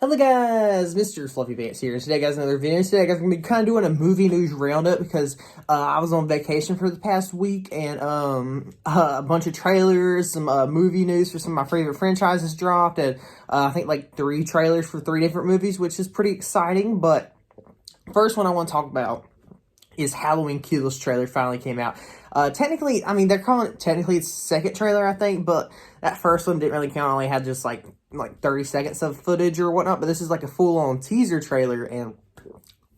Hello guys, Mr. Fluffy Pants here. Today guys, another video. Today guys, I'm going to be kind of doing a movie news roundup because I was on vacation for the past week and a bunch of trailers, some movie news for some of my favorite franchises dropped, and I think like 3 trailers for 3 different movies, which is pretty exciting. But first one I want to talk about is Halloween Kills trailer finally came out. Technically, I mean, they're calling it, technically it's second trailer, I think, but that first one didn't really count. Only had just like 30 seconds of footage or whatnot, but this is like a full-on teaser trailer, and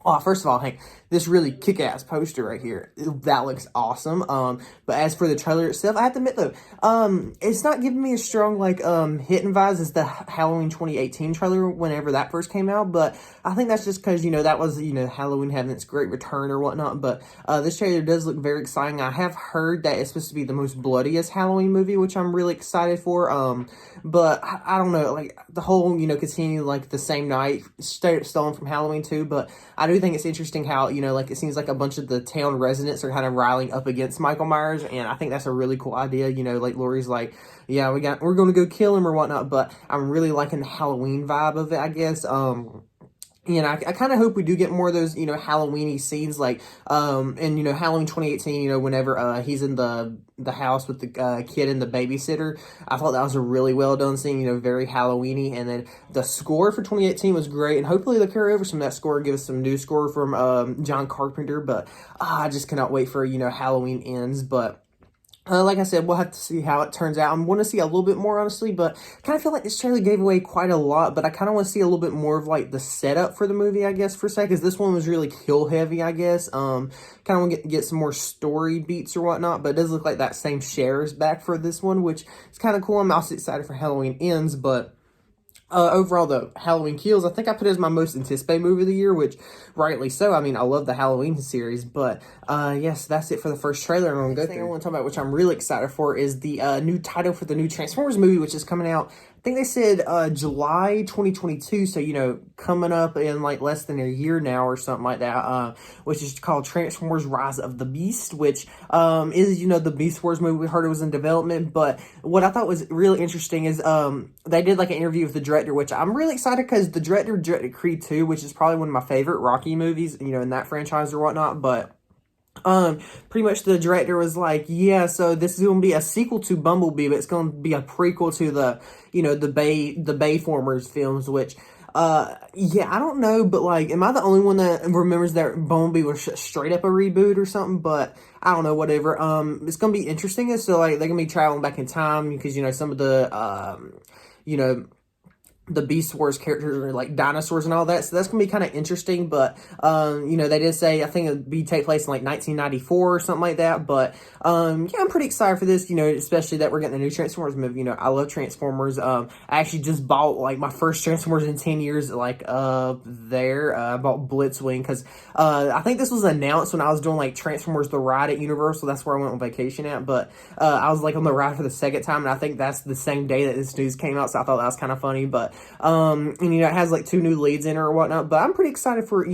oh, first of all, hey, this really kick-ass poster right here, that looks awesome. But as for the trailer itself, I have to admit though, it's not giving me a strong hidden vibes as the Halloween 2018 trailer whenever that first came out. But I think that's just because that was Halloween having its great return or whatnot. But this trailer does look very exciting. I have heard that it's supposed to be the most bloodiest Halloween movie, which I'm really excited for. But I don't know, like the whole continue like the same night stolen from Halloween 2. But I do think it's interesting how it seems like a bunch of the town residents are kind of riling up against Michael Myers, and I think that's a really cool idea. Like Laurie's like, yeah, we're gonna go kill him or whatnot, but I'm really liking the Halloween vibe of it, I guess. I kind of hope we do get more of those, Halloween-y scenes, like, in, Halloween 2018, whenever, he's in the house with the, kid and the babysitter. I thought that was a really well done scene, very Halloween-y, and then the score for 2018 was great, and hopefully they'll carry over some of that score and give us some new score from, John Carpenter, but, I just cannot wait for, Halloween Ends, but like I said, we'll have to see how it turns out. I want to see a little bit more, honestly, but kind of feel like this trailer gave away quite a lot, but I kind of want to see a little bit more of, like, the setup for the movie, I guess, for a sec, because this one was really kill-heavy, I guess. Kind of want to get some more story beats or whatnot, but it does look like that same Cher is back for this one, which is kind of cool. I'm also excited for Halloween Ends, but overall, though, Halloween Kills, I think I put it as my most anticipated movie of the year, which, rightly so. I mean, I love the Halloween series, but, yes, that's it for the first trailer I'm going to go through. I want to talk about, which I'm really excited for, is the, new title for the new Transformers movie, which is coming out, I think they said, July 2022, so, coming up in, like, less than a year now or something like that, which is called Transformers Rise of the Beast, which, is, the Beast Wars movie we heard it was in development, but what I thought was really interesting is, they did, like, an interview with the director, which I'm really excited because the director directed Creed 2, which is probably one of my favorite Rocky movies, in that franchise or whatnot, but pretty much the director was like, yeah, so this is going to be a sequel to Bumblebee, but it's going to be a prequel to the, the Bayformers films, which, yeah, I don't know, but, like, am I the only one that remembers that Bumblebee was straight up a reboot or something? But, I don't know, whatever. It's going to be interesting, so, like, they're going to be traveling back in time, because, some of the, the Beast Wars characters are like dinosaurs and all that, so that's gonna be kind of interesting. But they did say I think it'd be take place in like 1994 or something like that. But yeah, I'm pretty excited for this. Especially that we're getting a new Transformers movie. I love Transformers. I actually just bought like my first Transformers in 10 years. Like there, I bought Blitzwing because I think this was announced when I was doing like Transformers the ride at Universal. That's where I went on vacation at. But I was like on the ride for the second time, and I think that's the same day that this news came out. So I thought that was kind of funny. But and it has like 2 new leads in it or whatnot, but I'm pretty excited for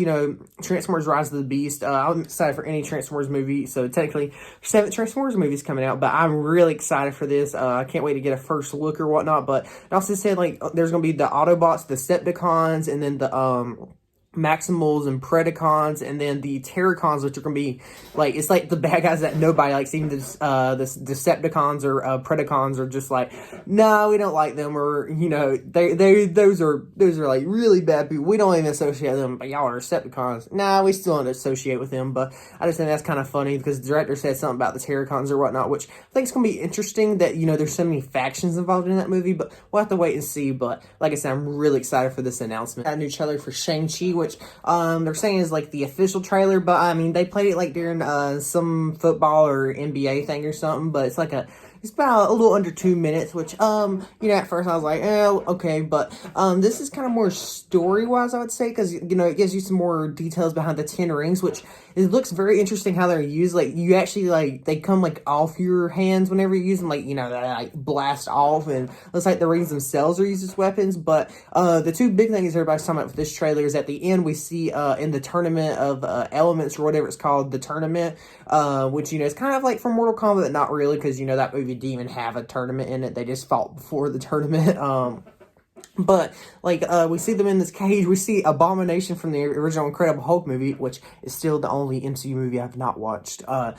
Transformers Rise of the Beast. I'm excited for any Transformers movie, so technically 7 Transformers movies coming out, but I'm really excited for this. I can't wait to get a first look or whatnot. But it also said like there's gonna be the Autobots, the Decepticons, and then the Maximals and Predacons, and then the Terracons, which are going to be, like, it's like the bad guys that nobody likes. Even the Decepticons or Predacons are just like, no, we don't like them, or, those are, like, really bad people. We don't even associate them, but y'all are Decepticons. Nah, we still don't associate with them, but I just think that's kind of funny, because the director said something about the Terracons or whatnot, which I think is going to be interesting that, there's so many factions involved in that movie, but we'll have to wait and see. But, like I said, I'm really excited for this announcement. Got a new trailer for Shang-Chi, which they're saying is like the official trailer, but I mean they played it like during some football or NBA thing or something, but it's about a little under 2 minutes, which, at first I was like, okay, but, this is kind of more story-wise, I would say, because, it gives you some more details behind the 10 rings, which it looks very interesting how they're used. Like, you actually, like, they come, like, off your hands whenever you use them, like, they, like, blast off, and it looks like the rings themselves are used as weapons, but, the 2 big things everybody's talking about with this trailer is at the end, we see, in the tournament of, elements, or whatever it's called, the tournament, which, is kind of like from Mortal Kombat, but not really, because, that movie didn't even have a tournament in it. They just fought before the tournament. But like we see them in this cage. We see Abomination from the original Incredible Hulk movie, which is still the only MCU movie I've not watched. You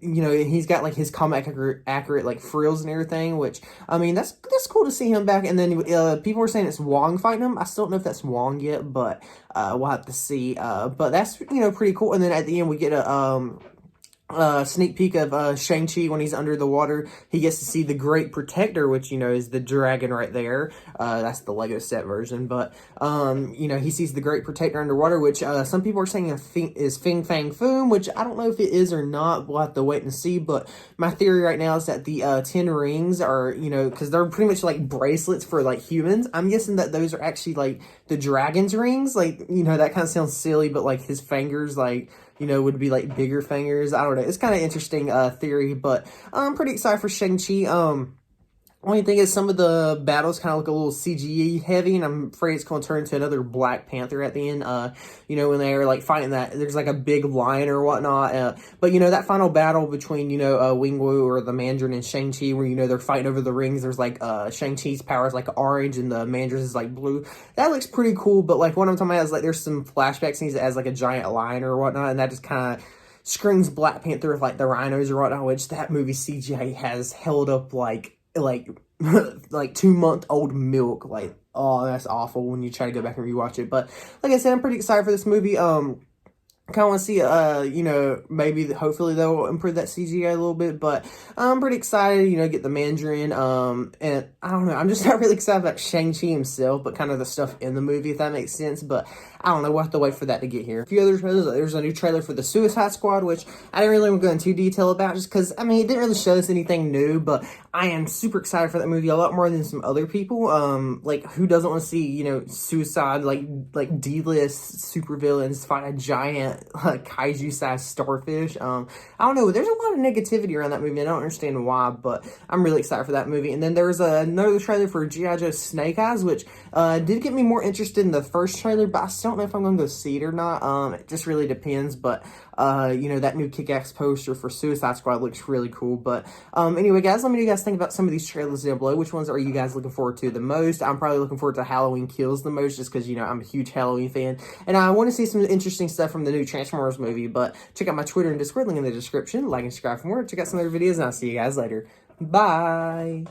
know, he's got like his comic accurate like frills and everything, which I mean that's cool to see him back. And then people were saying it's Wong fighting him. I still don't know if that's Wong yet, but we'll have to see. But that's, you know, pretty cool. And then at the end we get a sneak peek of Shang-Chi when he's under the water. He gets to see the Great Protector, which, you know, is the dragon right there. That's the Lego set version. But, you know, he sees the Great Protector underwater, which some people are saying is Fing Fang Foom, which I don't know if it is or not. We'll have to wait and see. But my theory right now is that the 10 rings are, you know, because they're pretty much like bracelets for like humans. I'm guessing that those are actually like the dragon's rings. Like, you know, that kind of sounds silly, but like his fingers, like, you know, would be like bigger fingers. I don't know. It's kind of interesting theory, but I'm pretty excited for Shang-Chi. Only thing is some of the battles kind of look a little CGI heavy, and I'm afraid it's going to turn into another Black Panther at the end. You know, when they're like fighting that, there's like a big lion or whatnot. But you know, that final battle between, you know, Wing Wu or the Mandarin and Shang-Chi, where, you know, they're fighting over the rings. There's like Shang-Chi's power is like orange and the Mandarin's is like blue. That looks pretty cool. But like what I'm talking about is like there's some flashback scenes as like a giant lion or whatnot, and that just kind of screams Black Panther with like the rhinos or whatnot, which that movie CGI has held up like like 2-month-old milk. Like, oh, that's awful when you try to go back and rewatch it. But like I said, I'm pretty excited for this movie. Kind of want to see, you know, maybe, hopefully they'll improve that CGI a little bit, but I'm pretty excited, you know, get the Mandarin, and I don't know, I'm just not really excited about Shang-Chi himself, but kind of the stuff in the movie, if that makes sense. But I don't know, we'll have to wait for that to get here. A few other trailers, there's a new trailer for the Suicide Squad, which I didn't really want to go into detail about, just because, I mean, it didn't really show us anything new, but I am super excited for that movie, a lot more than some other people. Like, who doesn't want to see, you know, suicide, like D-list supervillains fight a giant kaiju-sized starfish? I don't know, there's a lot of negativity around that movie, and I don't understand why, but I'm really excited for that movie. And then there's another trailer for G.I. Joe Snake Eyes, which did get me more interested in the first trailer, but I still don't know if I'm going to go see it or not. It just really depends, but you know, that new Kick-Ass poster for Suicide Squad looks really cool. But anyway, guys, let me know what you guys think about some of these trailers down below. Which ones are you guys looking forward to the most? I'm probably looking forward to Halloween Kills the most, just because, you know, I'm a huge Halloween fan, and I want to see some interesting stuff from the new Transformers movie. But check out my Twitter and Discord, link in the description. Like and subscribe for more. Check out some other videos, and I'll see you guys later. Bye!